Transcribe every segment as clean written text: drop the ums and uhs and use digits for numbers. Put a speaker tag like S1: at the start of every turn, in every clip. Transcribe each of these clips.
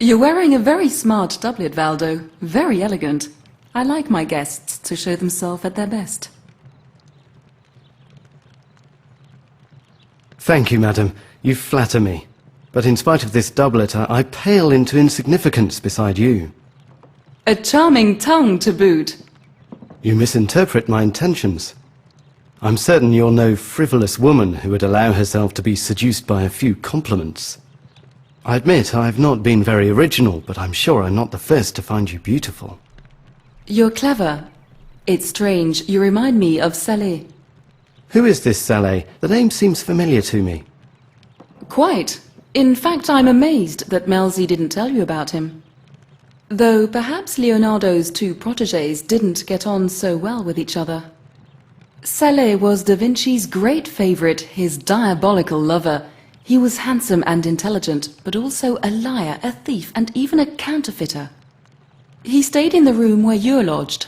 S1: You're wearing a very smart doublet, Valdo. Very elegant. I like my guests to show themselves at their best.
S2: Thank you, madam. You flatter me. But in spite of this doublet, I pale into insignificance beside you.
S1: A charming tongue to boot.
S2: You misinterpret my intentions. I'm certain you're no frivolous woman who would allow herself to be seduced by a few compliments. I admit I've not been very original, but I'm sure I'm not the first to find you beautiful.
S1: You're clever. It's strange, you remind me of Saleh.
S2: Who is this Saleh? The name seems familiar to me.
S1: Quite. In fact, I'm amazed that Melzi didn't tell you about him. Though perhaps Leonardo's two protégés didn't get on so well with each other. Saleh was Da Vinci's great favorite, his diabolical lover. He was handsome and intelligent, but also a liar, a thief, and even a counterfeiter. He stayed in the room where you're lodged.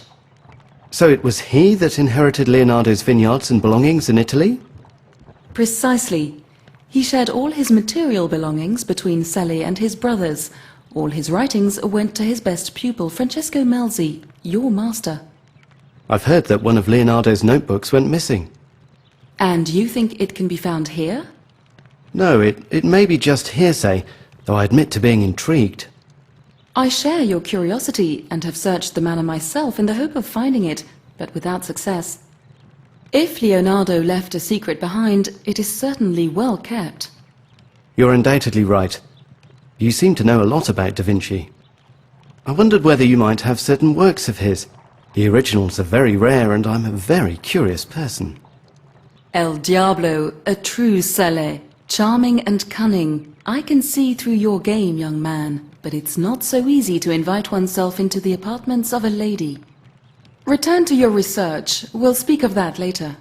S2: So it was he that inherited Leonardo's vineyards and belongings in Italy?
S1: Precisely. He shared all his material belongings between Saleh and his brothers. All his writings went to his best pupil, Francesco Melzi, your master.
S2: I've heard that one of Leonardo's notebooks went missing.
S1: And you think it can be found here?
S2: No, it may be just hearsay, though I admit to being intrigued.
S1: I share your curiosity and have searched the manor myself in the hope of finding it, but without success. If Leonardo left a secret behind, it is certainly well kept.
S2: You're undoubtedly right. You seem to know a lot about Da Vinci. I wondered whether you might have certain works of his. The originals are very rare, and I'm a very curious person.
S1: El Diablo, a true Saleh. Charming and cunning. I can see through your game, young man, but it's not so easy to invite oneself into the apartments of a lady. Return to your research. We'll speak of that later.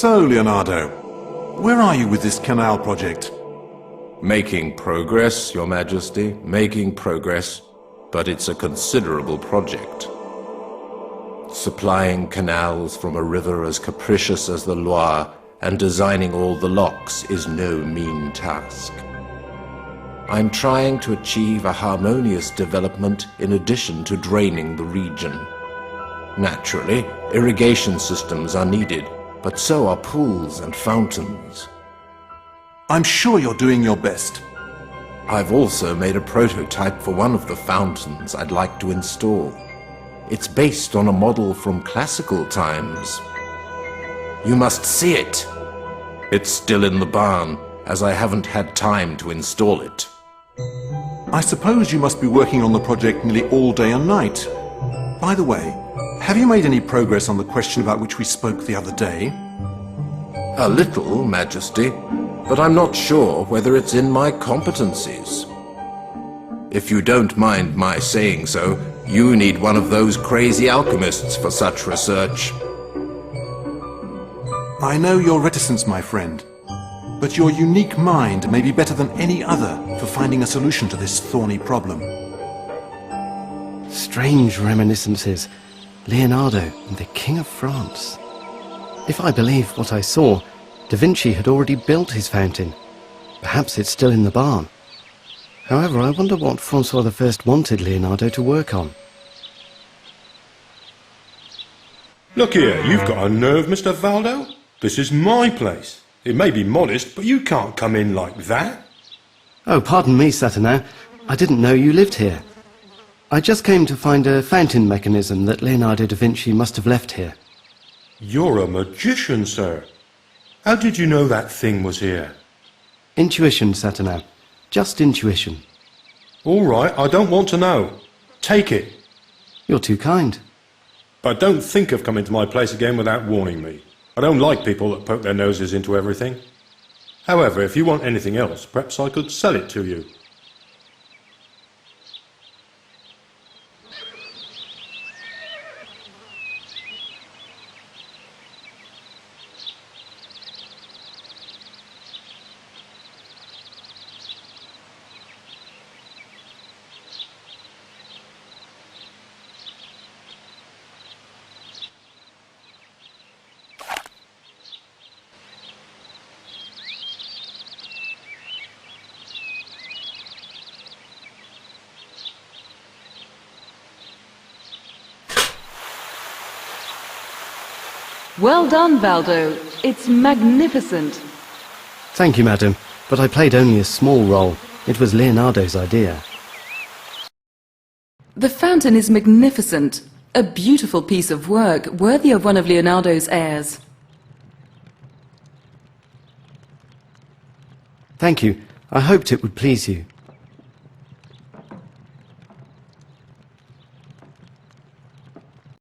S3: So, Leonardo, where are you with this canal project?
S4: Making progress, Your Majesty, making progress, but it's a considerable project. Supplying canals from a river as capricious as the Loire and designing all the locks is no mean task. I'm trying to achieve a harmonious development in addition to draining the region. Naturally, irrigation systems are needed, but so are pools and fountains.
S3: I'm sure you're doing your best.
S4: I've also made a prototype for one of the fountains I'd like to install. It's based on a model from classical times. You must see it. It's still in the barn, as I haven't had time to install it.
S3: I suppose you must be working on the project nearly all day and night. By the way, have you made any progress on the question about which we spoke the other day?
S4: A little, Majesty, but I'm not sure whether it's in my competencies. If you don't mind my saying so, you need one of those crazy alchemists for such research.
S3: I know your reticence, my friend, but your unique mind may be better than any other for finding a solution to this thorny problem.
S2: Strange reminiscences. Leonardo and the King of France. If I believe what I saw, Da Vinci had already built his fountain. Perhaps it's still in the barn. However, I wonder what Francois I wanted Leonardo to work on.
S5: Look here, you've got a nerve, Mr. Valdo. This is my place. It may be modest, but you can't come in like that.
S2: Oh, pardon me, Saturnau. I didn't know you lived here. I just came to find a fountain mechanism that Leonardo da Vinci must have left here.
S5: You're a magician, sir. How did you know that thing was here?
S2: Intuition, Saturnau. Just intuition.
S5: All right, I don't want to know. Take it.
S2: You're too kind.
S5: But don't think of coming to my place again without warning me. I don't like people that poke their noses into everything. However, if you want anything else, perhaps I could sell it to you.
S1: Well done, Valdo. It's magnificent.
S2: Thank you, madam, but I played only a small role. It was Leonardo's idea.
S1: The fountain is magnificent. A beautiful piece of work, worthy of one of Leonardo's heirs.
S2: Thank you. I hoped it would please you.